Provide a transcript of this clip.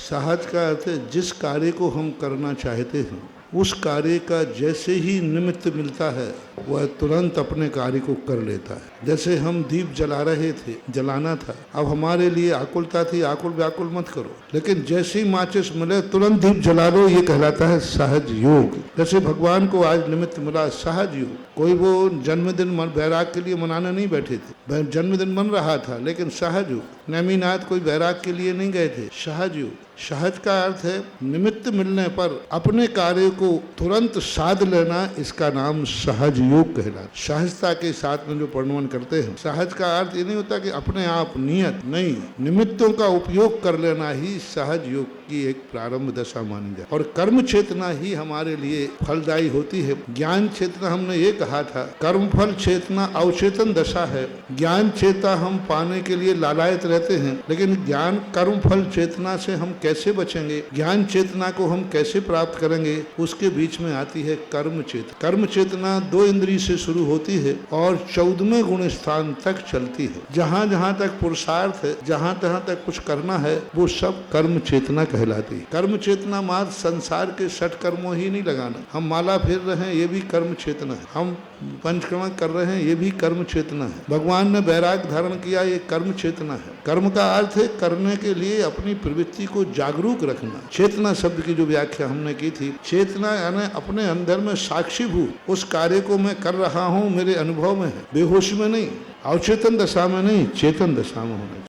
साहज का अर्थ है जिस कार्य को हम करना चाहते हैं उस कार्य का जैसे ही निमित्त मिलता है वह तुरंत अपने कार्य को कर लेता है। जैसे हम दीप जला रहे थे, जलाना था, अब हमारे लिए आकुलता थी, आकुल व्याकुल मत करो, लेकिन जैसे ही माचिस मिले तुरंत दीप जला लो, ये कहलाता है सहज योग। जैसे भगवान को आज निमित्त मिला, सहज योग। कोई वो जन्मदिन बैराग के लिए मनाने नहीं बैठे थे, जन्मदिन मन रहा था, लेकिन सहज योग। नेमिनाथ कोई बैराग के लिए नहीं गए थे, सहज योग। सहज का अर्थ है निमित्त मिलने पर अपने कार्य को तुरंत साध लेना, इसका नाम सहज योग कहलाता। सहजता के साथ में जो वर्णन करते हैं, सहज का अर्थ ये नहीं होता कि अपने आप नियत नहीं, निमित्तों का उपयोग कर लेना ही सहज योग की एक प्रारंभ दशा मानी जाए। और कर्म चेतना ही हमारे लिए फलदायी होती है। ज्ञान चेतना हमने ये कहा था, कर्म फल चेतना अवचेतन दशा है। ज्ञान चेतना हम पाने के लिए लालायत रहते हैं, लेकिन ज्ञान कर्म फल चेतना से हम कैसे बचेंगे, ज्ञान चेतना को हम कैसे प्राप्त करेंगे, उसके बीच में आती है कर्म चेतना। कर्म चेतना 2 इंद्रिय से शुरू होती है और 14वें गुण स्थान तक चलती है। जहाँ जहाँ तक पुरुषार्थ है, जहाँ तहाँ तक कुछ करना है, वो सब कर्म चेतना कहलाती है। कर्म चेतना मात्र संसार के 6 कर्मों ही नहीं लगाना। हम माला फेर रहे हैं, ये भी कर्म चेतना है। हम पंचकर्म कर रहे हैं, ये भी कर्म चेतना है। भगवान ने बैराग धारण किया, ये कर्म चेतना है। कर्म का अर्थ है करने के लिए अपनी प्रवृत्ति को जागरूक रखना। चेतना शब्द की जो व्याख्या हमने की थी, चेतना यानी अपने अंदर में साक्षीभूत, उस कार्य को मैं कर रहा हूँ, मेरे अनुभव में है, बेहोश में नहीं, अवचेतन दशा में नहीं, चेतन दशा में होना।